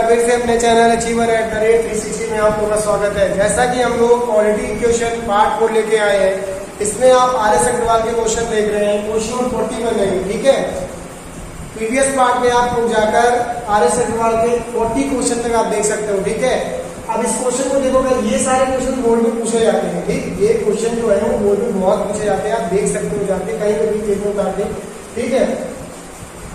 फिर से अपने चैनल अचीवर @360 में आप लोगों का स्वागत है। जैसा कि हम लोग क्वालिटी इक्वेशन पार्ट 4 लेके आए हैं, इसमें आप RS अग्रवाल के क्वेश्चन देख रहे हैं। क्वेश्चन 41 है, ठीक है। प्रीवियस पार्ट में आप लोग जाकर RS अग्रवाल के 40 क्वेश्चन तक आप देख सकते हो, ठीक है। अब इस क्वेश्चन को देखोगे, ये सारे क्वेश्चन बोर्ड में पूछे जाते हैं, ठीक। ये क्वेश्चन जो है वो बोर्ड में बहुत पूछे जाते हैं, आप देख सकते हो जाके कहीं कभी पेज में उतार दे, ठीक है।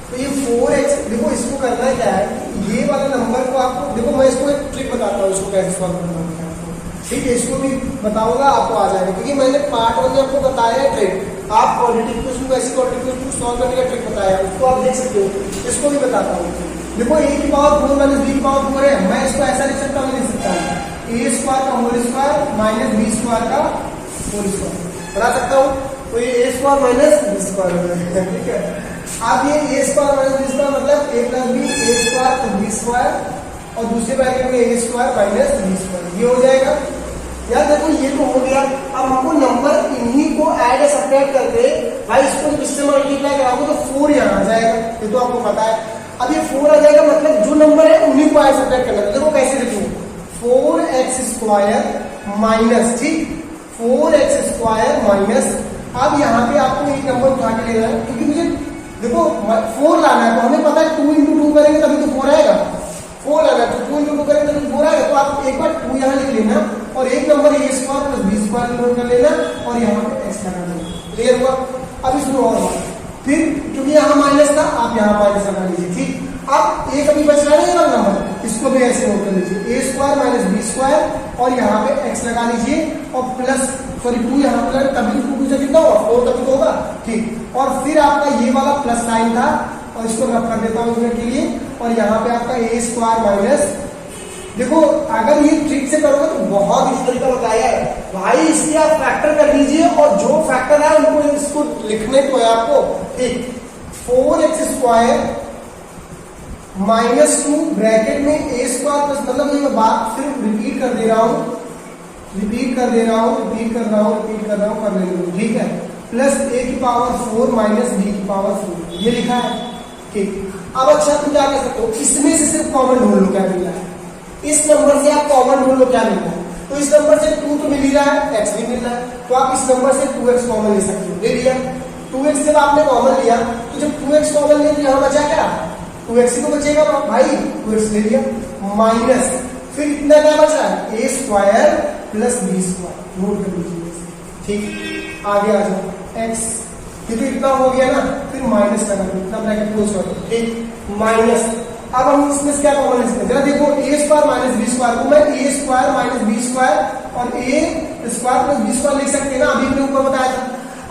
तो ये 4x देखो, इसको करना क्या है, ये वाला नंबर को आपको देखो, मैं इसको एक ट्रिक बताता हूँ, इसको कैसे सॉल्व करना है आपको, ठीक है। इसको भी बताऊंगा, आपको आ जाएगा, क्योंकि मैंने पार्ट 1 में आपको बताया है ट्रिक। आप क्वाड्रेटिक इक्वेशन को, ऐसी क्वाड्रेटिक इक्वेशन को सॉल्व करने का ट्रिक बताया, उसको आप देख सकते हो। इसको भी बताता हूँ। देखो a की पावर 4 माइनस b की पावर 4 है, मैं इसको ऐसा लिख सकता हूँ, लिख सकता हूँ a स्क्वायर का whole square minus b square का होल स्क्वायर बना सकता हूँ। तो ये a square minus b square हो जाएगा, ठीक है। अब ये a square minus b square मतलब a plus b, a square plus b square, और दूसरे ब्रैकेट में a square minus b square, ये हो जाएगा। यार देखो, ये तो हो गया। अब हमको नंबर इन्हीं को ऐड या सब्ट्रैक्ट करके, भाई इसको किससे मल्टीप्लाई कराओगे तो 4 यहाँ आ जाएगा, ये तो आपको पता है। अब ये 4 आ जाएगा, मतलब जो नंबर है उन्हीं को ऐड सब्ट्रैक्ट करना है। देखो कैसे लिखूं, 4x स्क्वायर माइनस, ठीक, 4x स्क्वायर माइनस। अब यहाँ पे आपको एक नंबर उठा के लेना है, क्योंकि मुझे देखो 4 लाना है, तो हमें पता है 2 into 2 करेंगे तभी तो 4 आएगा। 4 लाना है तो 2 into 2 करेंगे तभी 4 आएगा। तो आप एक बार 2 यहाँ लिख लेना, और एक number a square plus b square note कर लेना, और यहाँ पे x लगा देना। क्लियर हुआ। अब इसमें और फिर, क्योंकि यहाँ माइनस था, आप यहाँ माइनस लगा लीजिए, ठीक। अब एक अभी बच रहा है ना नंबर, इसको भी ऐसे नोट कर लीजिए, a square minus b square, और यहाँ पे x लगा लीजिए, और प्लस 2 यहाँ पे तभी तो 2 से कितना होगा 4 तभी तो होगा, ठीक। और फिर आपका ये वाला प्लस साइन था, और इसको रब कर देता हूँ के लिए, और यहाँ पे आपका a स्क्वायर माइनस। देखो अगर ये ट्रिक से करोगे तो बहुत इस तरीका बताया है भाई, इसके आप फैक्टर कर लीजिए, और जो फैक्टर है उनको इसको लिखने को है आपको, ठीक। 4x स्क्वायर माइनस 2 ब्रैकेट में a स्क्वायर प्लस, मतलब ये मैं बात सिर्फ रिपीट कर दे रहा हूँ, रिपीट कर रहा हूँ, कर लेंगे, ठीक है। प्लस a की पावर 4 माइनस b की पावर 4, ये लिखा है, ठीक। अब अच्छा तुम क्या कर सकते हो, इसमें से सिर्फ कॉमन ढूंढ लो क्या मिल रहा है, इस नंबर से आप कॉमन ढूंढ लो क्या मिल रहा है। तो इस नंबर से 2 तो मिल ही रहा है, x भी मिल रहा है, तो आप इस नंबर से 2x कॉमन ले सकते हो। ले लिया 2x, जब आपने कॉमन लिया तो जब 2x कॉमन लिया तो यहाँ बचा क्या, 2x ही तो बचेगा भाई, 2x ले लिया माइनस, फिर इतना क्या बच रहा है, a square plus b square, note कर लीजिए, ठीक। आगे आ जाओ, x ये तो इतना हो गया ना, फिर माइनस लगा दो, इतना ब्रैकेट क्लोज कर दो, ठीक, माइनस। अब हम इसमें से क्या कॉमन ले सकते हैं, जरा देखो a square minus b square को मैं a square minus b square और a square plus b square लिख सकते हैं ना, अभी मैंने ऊपर बताया था।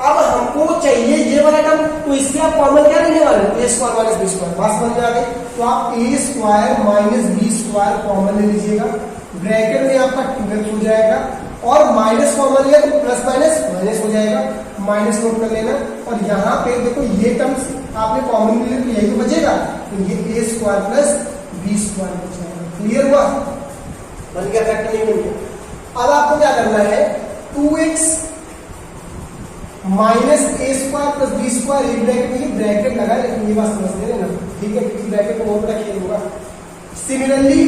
अब हमको चाहिए ये वाला टर्म, तो इससे आप कॉमन क्या लेने वाले हो, a square minus b square, बात समझ में आ गई। तो आप a square minus b square common ले लीजिएगा, ब्रैकेट में आपका 2x हो जाएगा, और माइनस कॉमन लिया तो प्लस माइनस माइनस हो जाएगा, माइनस नोट कर लेना। और यहाँ पे देखो ये टर्म्स आपने कॉमन ले लिया तो यही तो बचेगा, तो ये a square plus b square बचेगा। क्लियर हुआ, बन गया, फैक्टर नहीं बन गया। अब आपको क्या करना है, 2x minus a square plus b square, एक ब्रैकेट में ये ब्रैकेट लगा है, लेकिन ये बात समझ लेना, ठीक है, क्योंकि ब्रैकेट को बहुत बड़ा खेल होगा। सिमिलरली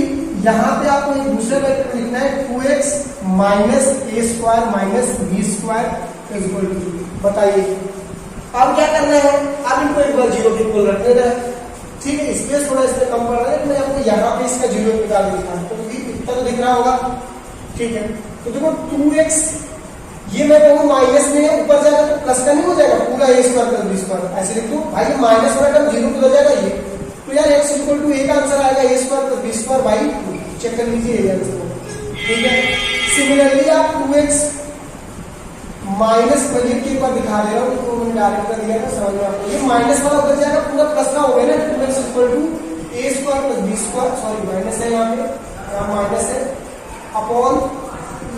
यहाँ पे आपको एक दूसरा ब्रैकेट लिखना है, 2x minus a square minus b square is equal to, बताइए अब क्या करना है। अब इनको एक बार 0 के इक्वल रख देना है, ठीक है। स्पेस थोड़ा इसमें कम पड़ रहा है, मैं आपको यहाँ पे इसका 0 निकाल देता हूँ, तो इतना तो दिख रहा होगा, ठीक है। तो देखो 2x ये मैं कहूँ माइनस में ऊपर जाएगा तो प्लस का नहीं हो जाएगा, पूरा a square plus b square ऐसे लिख दो भाई, ये माइनस वाला टर्म 0 पे हो जाएगा ये, तो यार x इक्वल टू a का आंसर आएगा a square plus b square by 2, check कर लीजिए ये आंसर, ठीक है। सिमिलरली आप 2x माइनस पर एक बार दिखा दे रहा हूँ, तो मैंने डायरेक्ट कर दिया था, समझ में आपको, ये माइनस वाला उधर जाएगा, पूरा प्लस का हो गया ना, 2x equal to a square plus b square, sorry minus है यहाँ पे, यहाँ माइनस है, अपॉन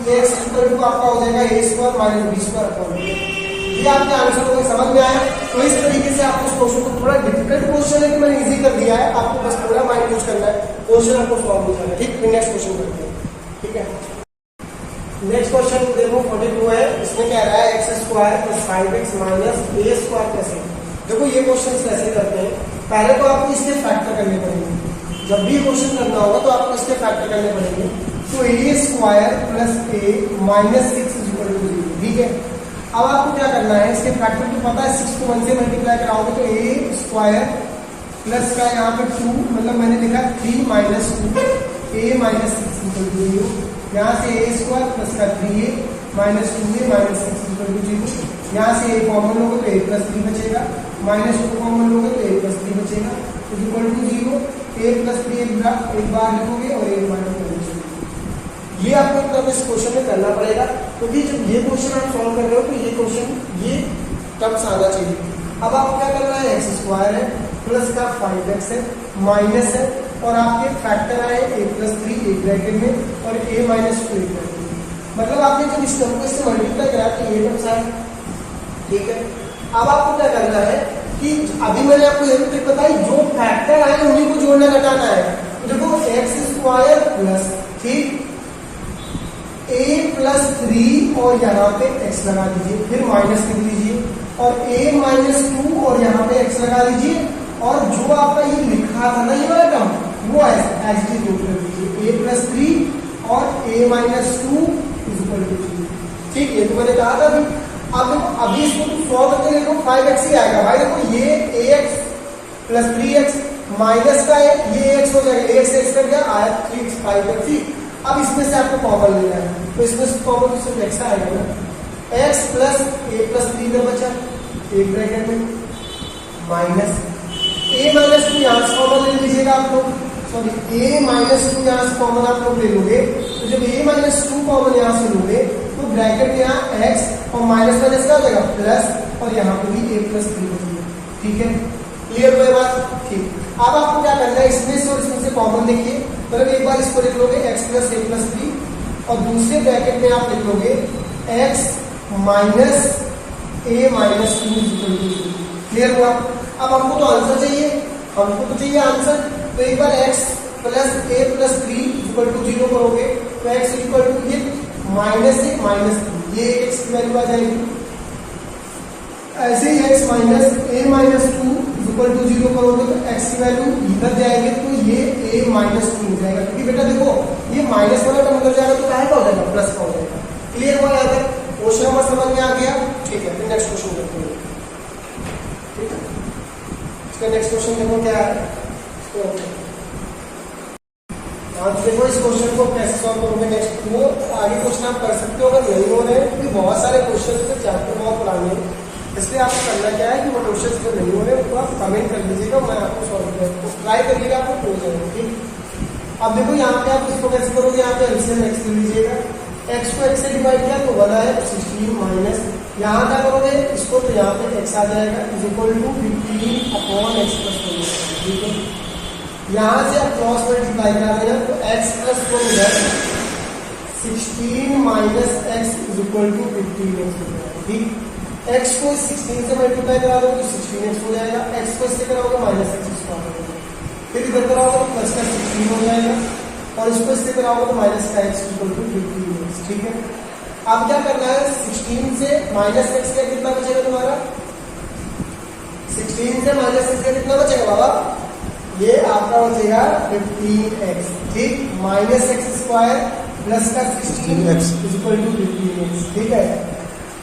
x इक्वल टू आपका हो जाएगा a square minus b square upon. ये आपके आंसर को समझ में आया। तो इस तरीके से आपको इस क्वेश्चन को, थोड़ा डिफिकल्ट क्वेश्चन है कि मैंने इजी कर दिया है, आपको बस थोड़ा माइंड यूज करना है, क्वेश्चन आपको सॉल्व हो जाएगा, ठीक। फिर नेक्स्ट क्वेश्चन करते हैं, ठीक है। नेक्स्ट क्वेश्चन देखो 42 है, इसमें क्या रहा है, x square plus 5x minus a square plus a। देखो ये क्वेश्चन ऐसे करते हैं, पहले तो आपको इसके फैक्टर करने पड़ेंगे, जब भी क्वेश्चन करना होगा तो आपको इसके फैक्टर करने पड़ेंगे। तो a square plus a minus 6 is equal to 0, ठीक है। अब आपको क्या करना है, इसके फैक्टर तो पता है, 6 को 1 से मल्टीप्लाई कराओगे तो ए स्क्वायर प्लस का यहाँ पे 2, मतलब मैंने लिखा 3 minus 2 a minus 6 equal to 0। यहाँ से ए स्क्वायर प्लस का 3a minus 2a minus 6 equal to 0। यहाँ से ए कॉमन लोगे तो a प्लस 3 बचेगा, माइनस 2 कॉमन लोगे तो a प्लस 3 बचेगा, इक्वल टू 0। a प्लस 3 एक बार लिखोगे और a माइनस 2 बचेगा। ये आपको मतलब इस क्वेश्चन में करना पड़ेगा, क्योंकि जब ये क्वेश्चन आप सॉल्व कर रहे हो तो ये क्वेश्चन ये टर्म्स आना चाहिए। अब आपको क्या करना है, एक्स स्क्वायर है प्लस का 5x है माइनस है और आपके फैक्टर आए a प्लस 3 एक ब्रैकेट में और a माइनस 2 एक ब्रैकेट में। मतलब आपने जब इस टर्म को इससे मल्टीप्लाई करा तो ये टर्म्स आए, ठीक है। अब आपको क्या करना है कि अभी मैंने आपको ये ट्रिक बताई, जो फैक्टर आए उन्हीं को जोड़ना घटाना है। तो देखो एक्स स्क्वायर प्लस, ठीक, a प्लस 3 और यहाँ पे x लगा दीजिए, फिर माइनस लिख लीजिए और a माइनस 2 और यहाँ पे x लगा दीजिए और जो आपका ये लिखा था ना ये वाला टर्म वो एज इट इज कर दीजिए, a प्लस 3 और a minus 2 is equal to 0, ठीक है। तो मैंने कहा था अभी इसको सॉल्व करके देखो 5x ही आएगा भाई। देखो ये ax प्लस 3x माइनस का है, ये x हो जाएगा, ax x कर गया आया 3x 5x ही। अब इसमें से आपको कॉमन लेना है, तो इसमें से कॉमन तो सिर्फ x आएगा ना, x प्लस a प्लस 3 में बचा एक ब्रैकेट में माइनस a माइनस 2 यहाँ से कॉमन ले लीजिएगा आप लोग, सॉरी a माइनस 2 यहाँ से कॉमन आप लोग ले लोगे। तो जब a माइनस 2 कॉमन यहाँ से लोगे तो ब्रैकेट में यहाँ x और माइनस माइनस क्या हो जाएगा प्लस और यहाँ पे भी a प्लस 3 बचेगा, ठीक है। क्लियर हुआ बात, ठीक। अब आपको क्या करना है, इसमें से और इसमें से कॉमन देखिए, मतलब एक बार इसको लिख लोगे x प्लस a प्लस 3 और दूसरे ब्रैकेट में आप लिख लोगे x minus a minus 2 equal to 0। Clear हुआ। अब हमको तो आंसर चाहिए, हमको तो चाहिए आंसर, तो एक बार x plus a plus 3 equal to 0 करोगे तो x इक्वल टू ये माइनस 1 माइनस 3, ये x की वैल्यू आ जाएगी। ऐसे ही x minus a minus 2 equal to 0 करोगे तो x की वैल्यू इधर जाएगी तो ये a माइनस 2 हो जाएगा, क्योंकि बेटा देखो ये माइनस वाला टर्म उधर जाएगा तो क्या हो जाएगा प्लस का हो जाएगा। क्लियर हुआ यहाँ तक, क्वेश्चन नंबर समझ में आ गया, ठीक है। फिर नेक्स्ट क्वेश्चन देखते हैं, ठीक है। इसका नेक्स्ट क्वेश्चन देखो क्या है, देखो इस क्वेश्चन को कैसे सॉल्व करोगे नेक्स्ट, वो आगे क्वेश्चन आप कर सकते हो अगर नहीं हो रहे हैं, क्योंकि बहुत सारे क्वेश्चन से चैप्टर बहुत पुराने हैं, इसलिए आपको करना क्या है कि वो क्वेश्चन जो नहीं हो रहे उनको आप कमेंट कर दीजिएगा, मैं आपको सॉल्व करूँगा, ट्राई करिएगा, आपको हो जाएगा, ठीक। अब देखो यहाँ पे आप इसको कैसे करोगे, यहाँ पे एलसीएम x ले लीजिएगा, x को x से डिवाइड किया तो 1 आया, 16 माइनस यहाँ क्या करोगे इसको, तो यहाँ पे x आ जाएगा is equal to 15 upon x plus 1, ठीक है। यहाँ से आप क्रॉस मल्टीप्लाई करा देना तो x प्लस 1 इधर 16 minus x is equal to 15x, ठीक। x को 16 से मल्टीप्लाई करा दो तो 16x हो जाएगा, x को इससे कराओगे माइनस x स्क्वायर हो जाएगा, फिर इधर कराओगे तो प्लस का 16 हो जाएगा और इसको इससे कराओगे तो माइनस का x इक्वल टू 15x, ठीक है। अब क्या करना है, 16 से माइनस x का कितना बचेगा तुम्हारा, 16 से माइनस x का कितना बचेगा बाबा, ये आपका बचेगा 15x, ठीक। माइनस x स्क्वायर प्लस का 16x इक्वल टू 15x, ठीक है।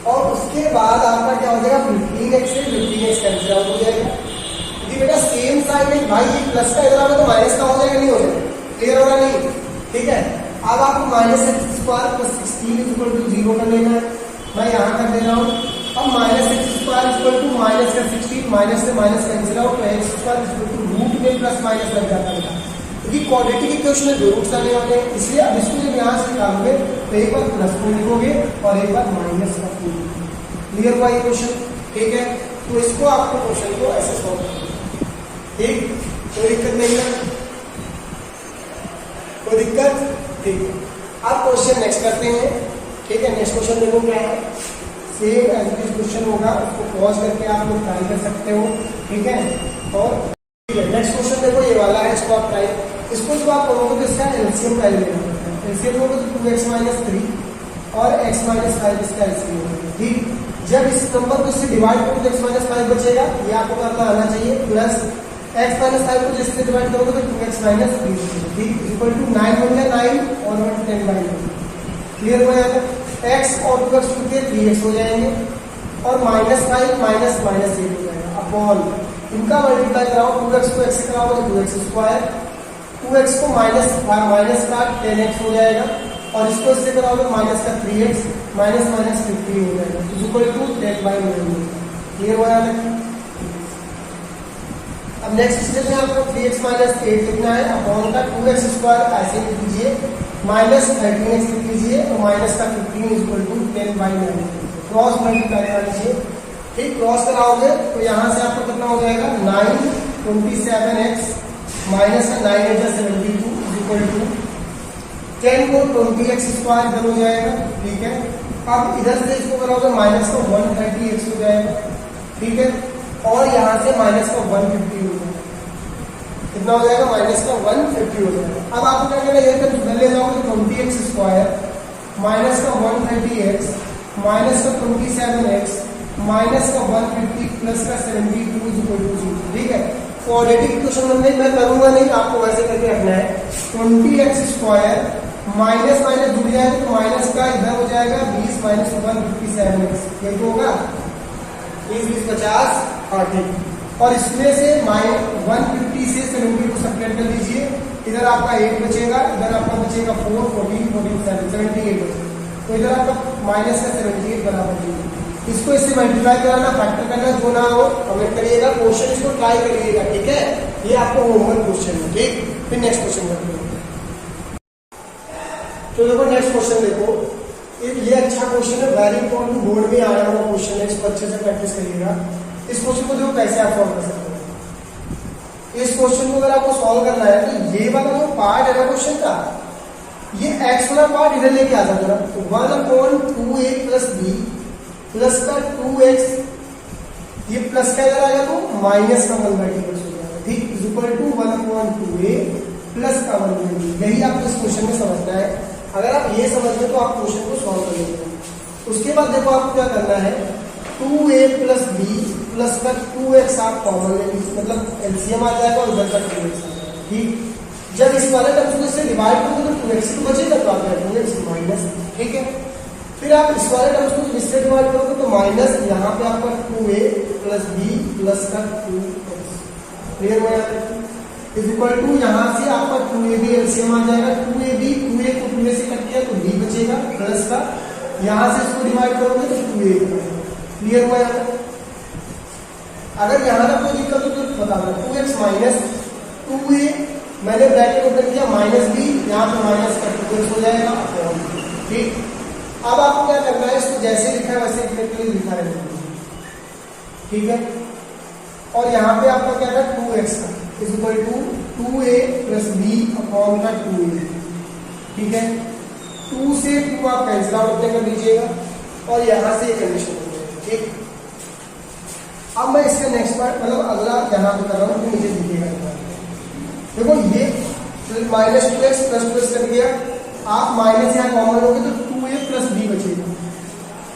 और उसके बाद आपका क्या हो जाएगा, 15x से 15x कैंसिल आउट हो जाएगा, क्योंकि बेटा सेम साइन है भाई, ये प्लस का इधर आना तो माइनस का हो जाएगा, नहीं हो जाएगा, क्लियर हो रहा नहीं, ठीक है। अब आपको minus x square plus 16 equal to 0 कर लेना है, मैं यहाँ कर दे रहा हूँ। अब minus x square equal to minus का 16, माइनस से माइनस कैंसिल आउट, तो x square equal to root में प्लस माइनस लग जाता है, क्योंकि क्वाड्रेटिक इक्वेशन में दो रूट्स आने वाले हैं, इसलिए अब इसको जब यहाँ से निकालोगे तो एक बार प्लस को लिखोगे और एक बार माइनस का को लिखोगे। क्लियर हुआ ये क्वेश्चन, ठीक है। तो इसको आपको क्वेश्चन को ऐसे सॉल्व करना, ठीक, कोई दिक्कत नहीं है, कोई दिक्कत, ठीक है। अब क्वेश्चन नेक्स्ट करते हैं, ठीक है। नेक्स्ट क्वेश्चन देखो क्या है, same as it is question होगा, उसको पॉज करके आप लोग ट्राई कर सकते हो, ठीक है। और नेक्स्ट क्वेश्चन देखो ये वाला है, इसको आप ट्राई, इसको जब आप करोगे तो इसका एलसीएम ट्राई लेना पड़ता है, एलसीएम लोगे तो 2x माइनस 3 और x माइनस 5 इसका एलसीएम होगा, ठीक। जब इस नंबर को इससे डिवाइड करो तो x माइनस 5 बचेगा, ये आपको करना आना चाहिए, प्लस x माइनस 5 को जिससे डिवाइड करोगे तो 2x माइनस 3 ठीक इक्वल टू 9 हो गया 9 और 1 10/9 क्लियर हो जाएगा। x और 2x के 3x हो जाएंगे और -5 माइनस माइनस 8 हो जाएगा अपॉन इनका मल्टीप्लाई कराओ 2x को x से कराओ तो 2x स्क्वायर 2x को माइनस का 10x हो जाएगा और इसको इससे कराओ तो माइनस का 3x माइनस माइनस 15 हो जाएगा इक्वल टू 10/9 क्लियर हो जाएगा। अब नेक्स्ट स्टेप में आपको 3x माइनस 8 लिखना है अपॉन का 2x स्क्वायर ऐसे लिख लीजिए माइनस 13x लिख लीजिए और माइनस का 15 इक्वल टू 10/9 क्रॉस मल्टीप्लाई करा लीजिए ठीक क्रॉस कराओगे तो यहाँ से आपको कितना हो जाएगा 9 27x माइनस का 9 72 इक्वल टू 10 को 20x स्क्वायर इधर हो जाएगा ठीक है। अब इधर से इसको कराओगे माइनस का 130x हो जाएगा ठीक है और यहाँ से माइनस का 150 हो जाएगा कितना हो जाएगा माइनस का 150 हो जाएगा। अब आपको क्या करना है ये ले जाओगे 20x स्क्वायर माइनस का 130x माइनस का 27x माइनस का 150 प्लस का 72 इक्वल टू 0 ठीक है। क्वाड्रेटिक इक्वेशन मैं करूंगा नहीं आपको वैसे करके रखना है 20x स्क्वायर माइनस माइनस जुड़ जाएगा तो माइनस का इधर हो जाएगा 20 माइनस 157x ये तो होगा 20 50 80 और इसमें से 150 से 70 को सब्ट्रैक्ट कर लीजिए इधर आपका 8 बचेगा इधर आपका बचेगा 4 14 14 78 बचेगा तो इधर आपका माइनस का 78 बराबर है। इसको इससे मल्टीप्लाई कराना फैक्टर करना जो ना हो कमेंट करिएगा क्वेश्चन इसको ट्राई करिएगा ठीक है। ये आपको होमवर्क क्वेश्चन है ठीक। फिर नेक्स्ट क्वेश्चन करते हैं तो देखो नेक्स्ट क्वेश्चन देखो ये अच्छा क्वेश्चन है वेरी इंपॉर्टेंट बोर्ड में आया हुआ क्वेश्चन है इसको अच्छे से प्रैक्टिस करिएगा। इस क्वेश्चन को देखो कैसे आप सॉल्व कर सकते हो। इस क्वेश्चन को अगर आपको सॉल्व करना है तो ये वाला जो पार्ट है ना क्वेश्चन का ये x वाला पार्ट इधर लेके आ जाओ जरा 1/2a प्लस b प्लस का 2x ये प्लस का इधर आ गया तो माइनस का 1/2 हो जाएगा ठीक इक्वल टू 1/2a प्लस का 1/2 यही आपको इस क्वेश्चन में समझना है। अगर आप ये समझ लें तो आप क्वेश्चन को सॉल्व कर लेंगे। उसके बाद देखो आपको क्या करना है 2a प्लस b प्लस का 2x आप कॉमन ले लीजिए मतलब एलसीएम आ जाएगा और उधर का 2x आ जाएगा ठीक। जब इस वाले टर्म्स को इससे डिवाइड करोगे तो 2x तो बचेगा तो आपका 2x माइनस ठीक है। फिर आप इस वाले टर्म्स को इससे डिवाइड करोगे तो माइनस यहाँ पे आपका 2a प्लस b प्लस का 2x क्लियर हो जाता है इज इक्वल टू यहाँ से आपका 2ab एलसीएम आ जाएगा 2ab 2a को 2a से कट किया तो b बचेगा प्लस का यहाँ से इसको डिवाइड करोगे तो 2a क्लियर हो जाएगा। अगर यहाँ तक कोई दिक्कत हो तो बता दो 2x माइनस 2a मैंने ब्रैकेट ओपन किया माइनस b यहाँ पे माइनस का 2x हो जाएगा ठीक। अब आपको क्या करना है इसको जैसे लिखा है वैसे लिखा है ठीक है। और यहाँ पे आपका क्या था 2x का इज इक्वल टू 2a प्लस b अपॉन का 2a ठीक है। 2 से 2 आप कैंसिल आउट कर दीजिएगा और यहाँ से ये कंडीशन हो जाएगी ठीक। अब मैं इसका नेक्स्ट पार्ट मतलब अगला यहाँ पे कर रहा हूँ तो नीचे दिखेगा देखो ये माइनस 2x प्लस 2x कर दिया आप माइनस यहाँ कॉमन लोगे तो 2a प्लस b बचेगा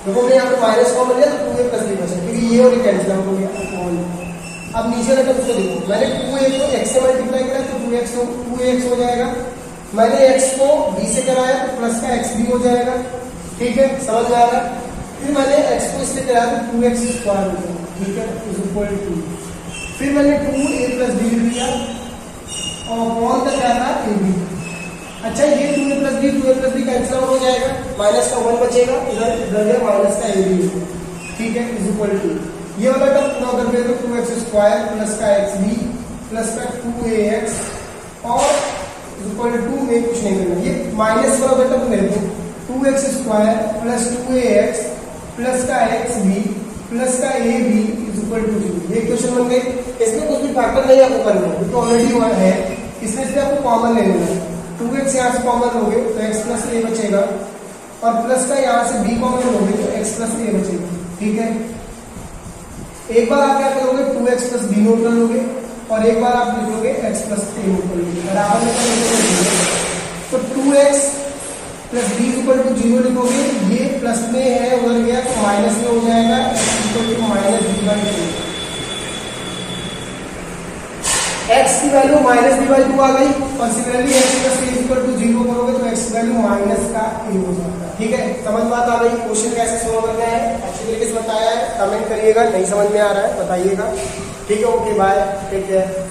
देखो मैं यहाँ पे माइनस कॉमन लिया तो 2a प्लस b बचेगा क्योंकि ये और कैंसिल आउट हो गया। अब नीचे वाले टर्म्स को देखो मैंने 2a को x से मल्टीप्लाई किया तो 2x हो जाएगा मैंने x को b से कराया तो प्लस का x भी हो जाएगा ठीक है समझ में आ रहा है। फिर मैंने x को इससे कराया तो 2x स्क्वायर हो जाएगा ठीक है इज इक्वल टू फिर मैंने 2a प्लस b लिया और कौन का क्या था ab अच्छा ये 2a प्लस b कैंसिल आउट हो जाएगा माइनस का 1 बचेगा इधर माइनस का ab ठीक है इज इक्वल टू ये वाला टर्म पूरा कर दे तो 2x स्क्वायर प्लस का xb प्लस का 2ax और इक्वल टू में कुछ नहीं करना ये माइनस वाला टर्म ले दो 2x square plus 2ax plus का xb प्लस का ab इक्वल टू 0 ये क्वेश्चन बन गए। इसमें कुछ भी फैक्टर नहीं आपको करना है तो ऑलरेडी हुआ है इसमें से आपको कॉमन ले लेना है 2x यहाँ से कॉमन लोगे तो x प्लस a बचेगा और प्लस का यहाँ से b कॉमन लोगे तो x प्लस a बचेगा ठीक है। एक बार आप क्या करोगे 2x प्लस b नोट कर लोगे और एक बार आप लिखोगे x प्लस a नोट कर लोगे बराबर तो 2x plus b equal to 0 लिखोगे ये प्लस में है उधर गया तो माइनस में हो जाएगा equal to minus b by 2 x की वैल्यू -d/2 आ गई और सिमिलरली x + 0 करोगे तो x की वैल्यू माइनस का a हो जाएगा। ठीक है, समझ बात आ गई। क्वेश्चन कैसे सोल्व करना है एक्चुअली किस बताया है, कमेंट करिएगा, नहीं समझ में आ रहा है बताइएगा। ठीक है, ओके बाय, टेक केयर।